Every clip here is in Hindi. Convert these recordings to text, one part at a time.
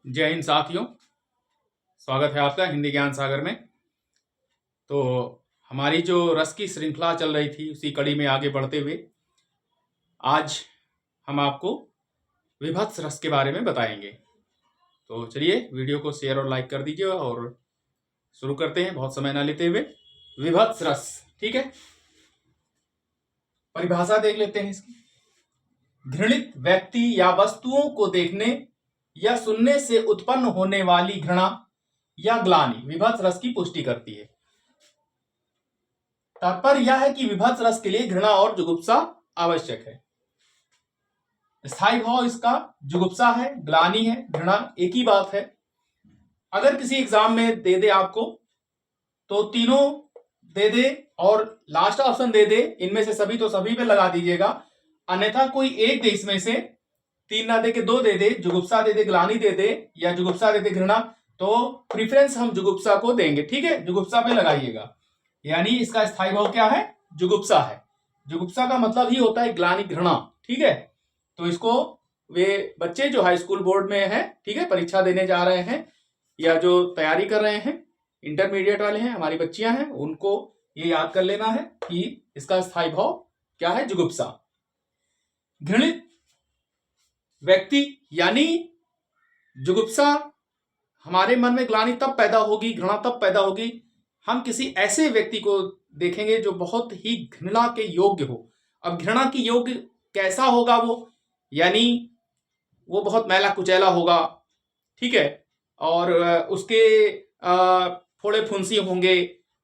जय हिंद साथियों। स्वागत है आपका हिंदी ज्ञान सागर में। तो हमारी जो रस की श्रृंखला चल रही थी उसी कड़ी में आगे बढ़ते हुए आज हम आपको विभत्स रस के बारे में बताएंगे। तो चलिए वीडियो को शेयर और लाइक कर दीजिए और शुरू करते हैं बहुत समय ना लेते हुए। विभत्स रस, ठीक है। परिभाषा देख लेते हैं इसकी। घृणित व्यक्ति या वस्तुओं को देखने या सुनने से उत्पन्न होने वाली घृणा या ग्लानि विभत्स रस की पुष्टि करती है। तात्पर्य यह है कि विभत्स रस के लिए घृणा और जुगुप्सा आवश्यक है। स्थायी भाव इसका जुगुप्सा है, ग्लानि है, घृणा एक ही बात है। अगर किसी एग्जाम में दे दे आपको तो तीनों दे दे और लास्ट ऑप्शन दे दे, इनमें से सभी तो सभी पे लगा दीजिएगा, अन्यथा कोई एक दे, इसमें से तीन ना दे के दो दे दे, जुगुप्सा दे दे, ग्लानि दे दे या जुगुप्सा दे दे घृणा, तो प्रीफरेंस हम जुगुप्सा को देंगे, ठीक है। जुगुप्सा पे लगाइएगा, यानी इसका स्थायी भाव क्या है? जुगुप्सा है। जुगुप्सा का मतलब ही होता है ग्लानि, घृणा, ठीक है। तो इसको वे बच्चे जो हाई स्कूल बोर्ड में है, ठीक है, परीक्षा देने जा रहे हैं या जो तैयारी कर रहे हैं, इंटरमीडिएट वाले हैं, हमारी बच्चियां हैं, उनको ये याद कर लेना है कि इसका स्थायी भाव क्या है? जुगुप्सा। घृणित व्यक्ति यानी जुगुप्सा, हमारे मन में ग्लानि तब पैदा होगी, घृणा तब पैदा होगी, हम किसी ऐसे व्यक्ति को देखेंगे जो बहुत ही घृणा के योग्य हो। अब घृणा की योग्य कैसा होगा वो? यानी वो बहुत मैला कुचैला होगा, ठीक है, और उसके फोड़े फुंसी होंगे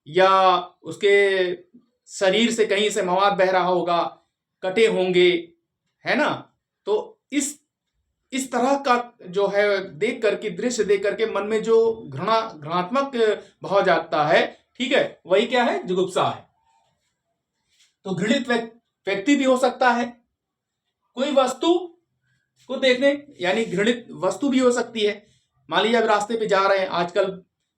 या उसके शरीर से कहीं से मवाद बह रहा होगा, कटे होंगे, है ना। तो इस तरह का जो है देख करके, दृश्य देख करके मन में जो घृणात्मक भाव जागता है, ठीक है, वही क्या है? जुगुप्सा है। तो घृणित व्यक्ति भी हो सकता है, कोई वस्तु को देखने, यानी घृणित वस्तु भी हो सकती है। मान लीजिए अब रास्ते पे जा रहे हैं, आजकल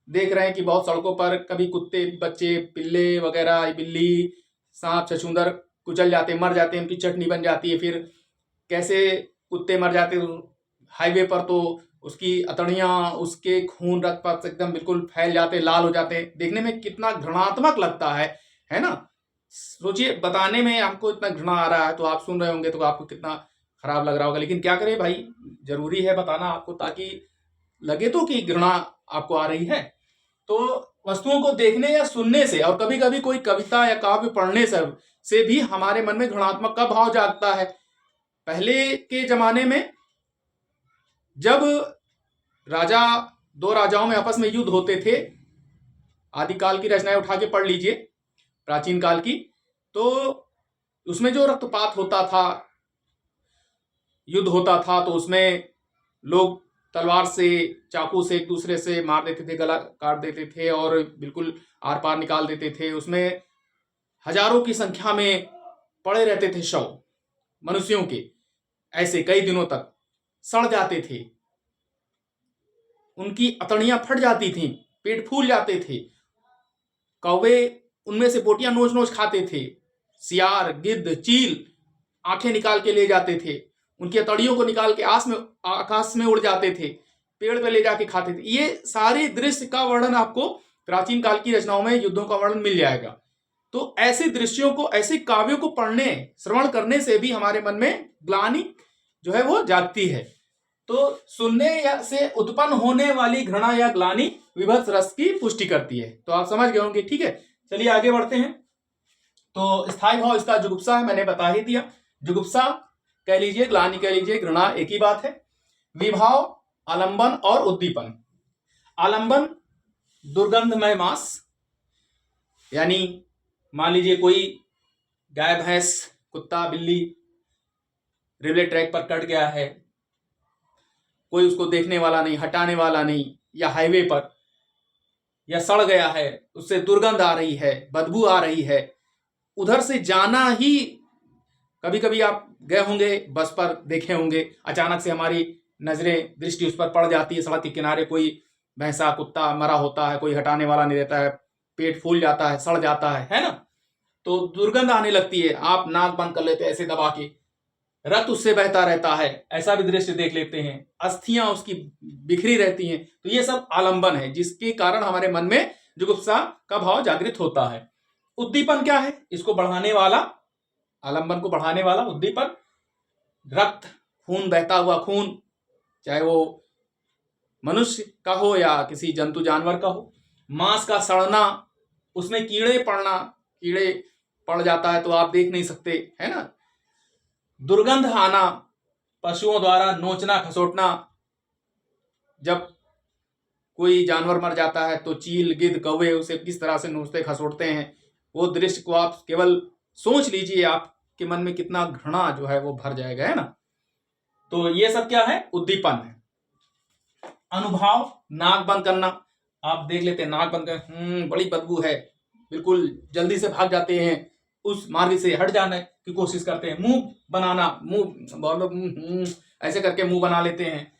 देख रहे हैं कि बहुत सड़कों पर कभी कुत्ते, बच्चे, पिल्ले वगैरह, बिल्ली, सांप, छछूंदर कुचल जाते हैं, मर जाते हैं, उनकी चटनी बन जाती है। फिर कैसे कुत्ते मर जाते हैं हाईवे पर, तो उसकी अतड़ियां, उसके खून, रक्त एकदम बिल्कुल फैल जाते, लाल हो जाते हैं। देखने में कितना घृणात्मक लगता है ना। सोचिए, बताने में हमको इतना घृणा आ रहा है, तो आप सुन रहे होंगे तो आपको कितना खराब लग रहा होगा। लेकिन क्या करें भाई, जरूरी है बताना आपको, ताकि लगे तो कि घृणा आपको आ रही है। तो वस्तुओं को देखने या सुनने से, और कभी कभी कोई कविता या काव्य पढ़ने से भी हमारे मन में घृणात्मक का भाव जागता है। पहले के जमाने में जब दो राजाओं में आपस में युद्ध होते थे, आदिकाल की रचनाएं उठा के पढ़ लीजिए, प्राचीन काल की, तो उसमें जो रक्तपात होता था, युद्ध होता था, तो उसमें लोग तलवार से, चाकू से एक दूसरे से मार देते थे, गला काट देते थे और बिल्कुल आर पार निकाल देते थे। उसमें हजारों की संख्या में पड़े रहते थे शव मनुष्यों के, ऐसे कई दिनों तक सड़ जाते थे, उनकी अतड़ियां फट जाती थीं, पेट फूल जाते थे, कौवे उनमें से बोटियां नोच नोच खाते थे, सियार, गिद्ध, चील आंखें निकाल के ले जाते थे, उनकी अतड़ियों को निकाल के आकाश में उड़ जाते थे, पेड़ पे ले जाके खाते थे। ये सारे दृश्य का वर्णन आपको प्राचीन काल की रचनाओं में, युद्धों का वर्णन मिल जाएगा। तो ऐसे दृश्यों को, ऐसे काव्यों को पढ़ने, श्रवण करने से भी हमारे मन में ग्लानि जो है वो जागती है। तो सुनने या से उत्पन्न होने वाली घृणा या ग्लानि विभत्स रस की पुष्टि करती है। तो आप समझ गए होंगे, ठीक है। चलिए आगे बढ़ते हैं। तो स्थायी भाव इसका जुगुप्सा है, मैंने बता ही दिया। जुगुप्सा कह लीजिए, ग्लानि कह लीजिए, घृणा एक ही बात है। विभाव, आलंबन और उद्दीपन। आलंबन दुर्गंधमय मांस, यानी मान लीजिए कोई गाय, भैंस, कुत्ता, बिल्ली रेलवे ट्रैक पर कट गया है, कोई उसको देखने वाला नहीं, हटाने वाला नहीं, या हाईवे पर, या सड़ गया है, उससे दुर्गंध आ रही है, बदबू आ रही है, उधर से जाना ही, कभी कभी आप गए होंगे बस पर, देखे होंगे, अचानक से हमारी नजरें, दृष्टि उस पर पड़ जाती है, सड़क के किनारे कोई भैंसा, कुत्ता मरा होता है, कोई हटाने वाला नहीं रहता है, पेट फूल जाता है, सड़ जाता है ना। तो दुर्गंध आने लगती है, आप नाक बंद कर लेते हैं ऐसे दबा के, रक्त उससे बहता रहता है, ऐसा भी दृश्य देख लेते हैं, अस्थियां उसकी बिखरी रहती हैं। तो ये सब आलंबन है जिसके कारण हमारे मन में जुगुप्सा का भाव जागृत होता है। उद्दीपन क्या है? इसको बढ़ाने वाला, आलंबन को बढ़ाने वाला उद्दीपन, रक्त, खून, बहता हुआ खून, चाहे वो मनुष्य का हो या किसी जंतु जानवर का हो। मांस का सड़ना, उसमें कीड़े पड़ना, कीड़े पड़ जाता है तो आप देख नहीं सकते, है ना। दुर्गंध आना, पशुओं द्वारा नोचना खसोटना, जब कोई जानवर मर जाता है तो चील, गिद्ध, कौवे उसे किस तरह से नोचते खसोटते हैं, वो दृश्य को आप केवल सोच लीजिए, आपके मन में कितना घृणा जो है वो भर जाएगा, है ना। तो ये सब क्या है? उद्दीपन है। अनुभाव, नाक बंद करना, आप देख लेते हैं नाक बंद कर, बड़ी बदबू है, बिल्कुल जल्दी से भाग जाते हैं, उस मार्ग से हट जाने की कोशिश करते हैं। मुंह बनाना, मुंह ऐसे करके मुंह बना लेते हैं,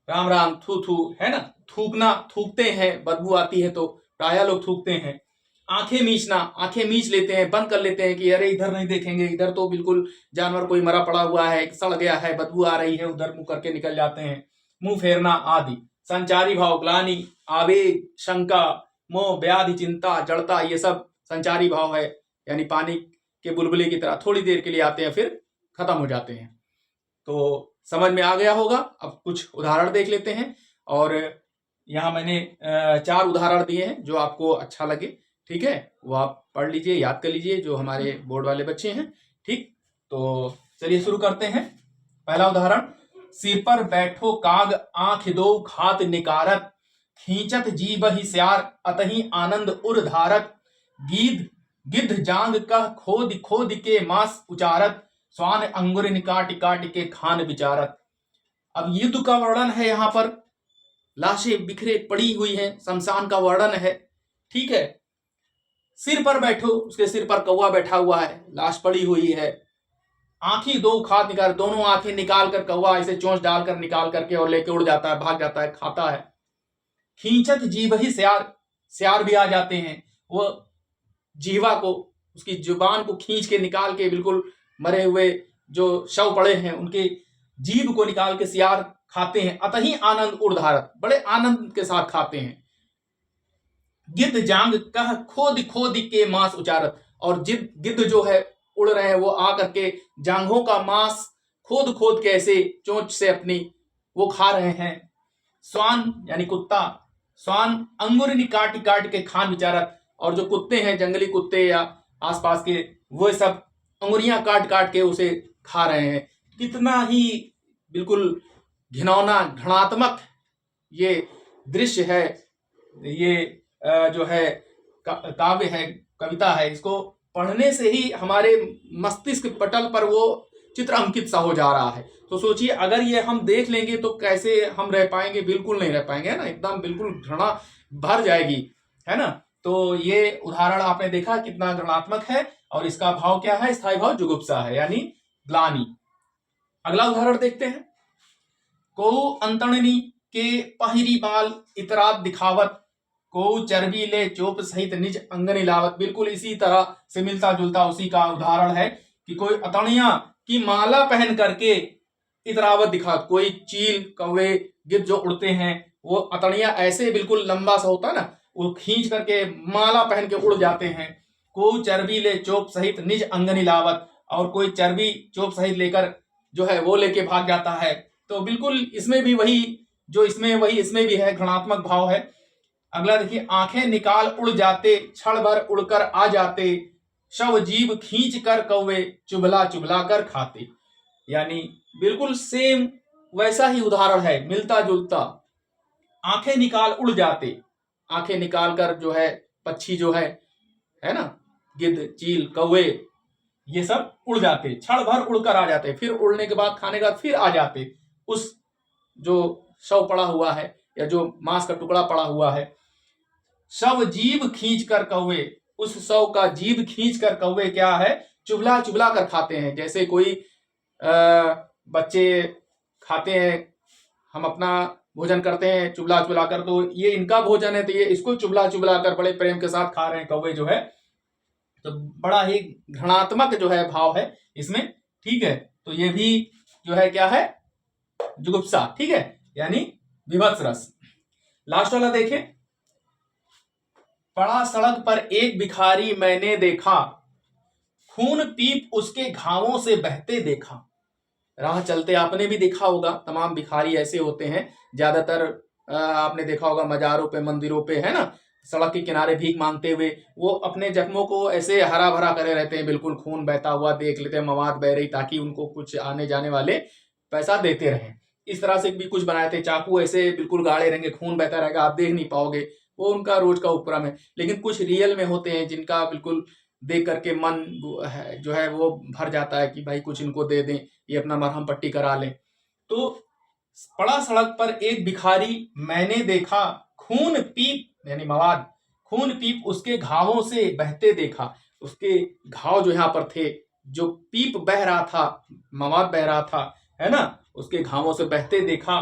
राम राम, थू थू, है ना। थूकना, थूकते हैं, बदबू आती है तो प्रायः लोग थूकते हैं। आंखें मीचना, आंखें मीच लेते हैं, बंद कर लेते हैं कि अरे इधर नहीं देखेंगे, इधर तो बिल्कुल जानवर कोई मरा पड़ा हुआ है, सड़ गया है, बदबू आ रही है, उधर मुंह करके निकल जाते हैं। मुंह फेरना आदि। संचारी भाव, ग्लानि, आवेग, शंका, मोह, व्याधि, चिंता, जड़ता, ये सब संचारी भाव है, यानी पानी के बुलबुले की तरह थोड़ी देर के लिए आते हैं फिर खत्म हो जाते हैं। तो समझ में आ गया होगा। अब कुछ उदाहरण देख लेते हैं, और यहाँ मैंने 4 उदाहरण दिए हैं, जो आपको अच्छा लगे, ठीक है, वो आप पढ़ लीजिए, याद कर लीजिए, जो हमारे बोर्ड वाले बच्चे हैं, ठीक। तो चलिए शुरू करते हैं। पहला उदाहरण, सिर पर बैठो काग, आंख दो खात निकारत, खींचत जीबहि स्यार, अतहि आनंद उर धारत, गिद्ध जांग कह खोद खोद के मांस उचारत, स्वान अंगुर निकाट काट के खान विचारत। अब युद्ध का वर्णन है, यहाँ पर लाशें बिखरे पड़ी हुई हैं, शमशान का वर्णन है, ठीक है। सिर पर बैठो, उसके सिर पर कौवा बैठा हुआ है, लाश पड़ी हुई है। आंखी दो खात निकाल, दोनों आंखें निकाल कर कौवा ऐसे चोंच डालकर निकाल करके और लेके उड़ जाता है, भाग जाता है, खाता है। खींचत जीभहि स्यार, स्यार भी आ जाते हैं, वो जीवा को, उसकी जुबान को खींच के निकाल के, बिल्कुल मरे हुए जो शव पड़े हैं उनके जीभ को निकाल के सियार खाते हैं। अतहि आनंद उर्धारत, बड़े आनंद के साथ खाते हैं। गिद्ध जांग कह खोद खोद के मांस उचारत, और गिद्ध जो है उड़ रहे हैं, वो आकर के जांघों का मांस खोद खोद के ऐसे चोंच से अपनी वो खा रहे हैं। स्वान यानी कुत्ता, स्वान अंगुर काट काट के खान विचारत, और जो कुत्ते हैं, जंगली कुत्ते या आसपास के, वो सब अंगुरियां काट काट के उसे खा रहे हैं। कितना ही बिल्कुल घिनौना, घृणात्मक ये दृश्य है, ये जो है काव्य है, कविता है। इसको पढ़ने से ही हमारे मस्तिष्क पटल पर वो चित्र अंकित सा हो जा रहा है। तो सोचिए, अगर ये हम देख लेंगे तो कैसे हम रह पाएंगे? बिल्कुल नहीं रह पाएंगे, है ना, एकदम बिल्कुल घृणा भर जाएगी, है ना। तो ये उदाहरण आपने देखा कितना घृणात्मक है, और इसका भाव क्या है? स्थायी भाव जुगुप्सा है, यानी ग्लानि। अगला उदाहरण देखते हैं। को अंतरणी के पहिरी बाल इतरात दिखावत, को चर्बी ले चोप सहित निज अंगनी लावत। बिल्कुल इसी तरह से मिलता जुलता उसी का उदाहरण है कि कोई अतणिया की माला पहन करके इतरावत दिखा, कोई चील, कौवे, गिद्ध जो उड़ते हैं, वो अतणिया ऐसे बिल्कुल लंबा सा होता है ना, वो खींच करके माला पहन के उड़ जाते हैं। को चर्बी ले चोप सहित निज अंगनी लावत, और कोई चर्बी चोप सहित लेकर जो है वो लेके भाग जाता है। तो बिल्कुल इसमें भी वही जो इसमें वही इसमें भी है, घृणात्मक भाव है। अगला देखिए, आंखें निकाल उड़ जाते, क्षण भर उड़कर आ जाते, शव जीभ खींच कर कौवे चुभला चुभला कर खाते। यानी बिल्कुल सेम वैसा ही उदाहरण है, मिलता जुलता। आंखें निकाल उड़ जाते, आंखें निकाल कर जो है पक्षी जो है ना, गिद्ध, चील, कौवे, ये सब उड़ जाते, क्षण भर उड़कर आ जाते, फिर उड़ने के बाद खाने के बाद फिर आ जाते उस जो शव पड़ा हुआ है या जो मांस का टुकड़ा पड़ा हुआ है। शव जीभ खींच कर कौवे, उस शव का जीभ खींच कर कौवे क्या है? चुभला चुभला कर खाते हैं। जैसे कोई बच्चे खाते हैं, हम अपना भोजन करते हैं चुभला चुभला कर, तो ये इनका भोजन है, तो ये इसको चुभला चुभला कर बड़े प्रेम के साथ खा रहे हैं कौवे जो है। तो बड़ा ही घृणात्मक जो है भाव है इसमें, ठीक है। तो ये भी जो है क्या है, जुगुप्सा, ठीक है, यानी विभत्स रस। लास्ट वाला देखें, पड़ा सड़क पर एक भिखारी मैंने देखा, खून पीप उसके घावों से बहते देखा। राह चलते आपने भी देखा होगा, तमाम भिखारी ऐसे होते हैं, ज्यादातर आपने देखा होगा मजारों पे, मंदिरों पे, है ना, सड़क के किनारे भीख मांगते हुए वो अपने जख्मों को ऐसे हरा भरा करे रहते हैं, बिल्कुल खून बहता हुआ देख लेते हैं, मवाद बह रही, ताकि उनको कुछ आने जाने वाले पैसा देते रहें। इस तरह से भी कुछ बनाए थे, चाकू ऐसे बिल्कुल गाढ़े रहेंगे, खून बहता रहेगा, आप देख नहीं पाओगे, वो उनका रोज का उपक्रम है। लेकिन कुछ रियल में होते हैं जिनका बिल्कुल देख करके मन जो है वो भर जाता है कि भाई कुछ इनको दे दें, ये अपना मरहम पट्टी करा लें। तो पड़ा सड़क पर एक भिखारी मैंने देखा, खून पीप यानी मवाद, खून पीप उसके घावों से बहते देखा। उसके घाव जो यहाँ पर थे, जो पीप बह रहा था, मवाद बह रहा था, है ना, उसके घावों से बहते देखा।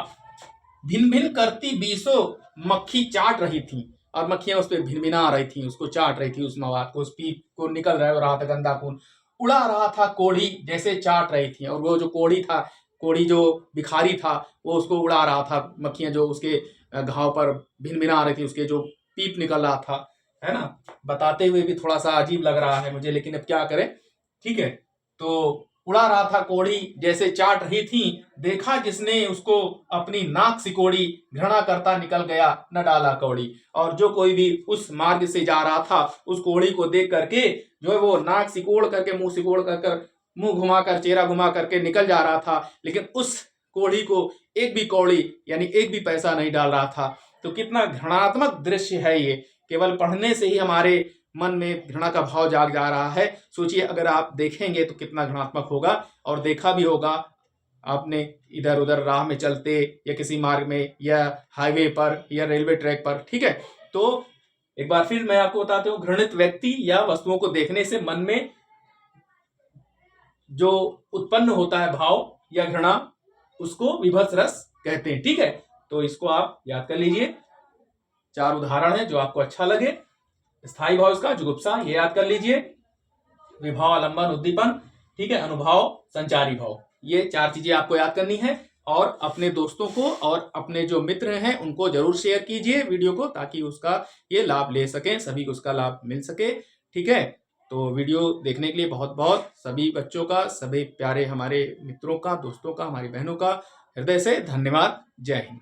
भिन भिन करती बीसों मक्खी चाट रही थी, और मक्खियां उस पर भिनभिना रही थी, उसको चाट रही थी, उस मवाद को, उस पीप को निकल रहा था गंदा खून। उड़ा रहा था कोढ़ी जैसे चाट रही थी, और वो जो कोढ़ी था, कोढ़ी जो भिखारी था, वो उसको उड़ा रहा था, मक्खियां जो उसके घाव पर भिनभिना रही थी, उसके जो पीप निकल रहा था, है ना। बताते हुए भी थोड़ा सा अजीब लग रहा है मुझे, लेकिन अब क्या करें, ठीक है। तो उड़ा रहा था कोढ़ी जैसे चाट रही थी, देखा जिसने उसको अपनी नाक सिकोड़ी, घृणा करता निकल गया न डाला कौड़ी। और जो कोई भी उस मार्ग से जा रहा था, उस कोढ़ी को देख करके जो है वो नाक सिकोड़ करके, मुंह सिकोड़ कर, मुंह घुमाकर, चेहरा घुमा करके निकल जा रहा था, लेकिन उस कोढ़ी को एक भी कौड़ी यानी एक भी पैसा नहीं डाल रहा था। तो कितना घृणात्मक दृश्य है ये, केवल पढ़ने से ही हमारे मन में घृणा का भाव जाग जा रहा है। सोचिए अगर आप देखेंगे तो कितना घृणात्मक होगा, और देखा भी होगा आपने इधर उधर राह में चलते, या किसी मार्ग में, या हाईवे पर, या रेलवे ट्रैक पर, ठीक है। तो एक बार फिर मैं आपको बताता हूँ, घृणित व्यक्ति या वस्तुओं को देखने से मन में जो उत्पन्न होता है भाव या घृणा, उसको विभत्स रस कहते हैं, ठीक है। तो इसको आप याद कर लीजिए, 4 उदाहरण है जो आपको अच्छा लगे। स्थायी भाव इसका जुगुप्सा, ये याद कर लीजिए, विभाव, आलंबन, उद्दीपन, ठीक है, अनुभाव, संचारी भाव, ये 4 चीजें आपको याद करनी है। और अपने दोस्तों को और अपने जो मित्र हैं उनको जरूर शेयर कीजिए वीडियो को, ताकि उसका ये लाभ ले सकें, सभी को उसका लाभ मिल सके, ठीक है। तो वीडियो देखने के लिए बहुत बहुत सभी बच्चों का, सभी प्यारे हमारे मित्रों का, दोस्तों का, हमारी बहनों का हृदय से धन्यवाद। जय हिंद।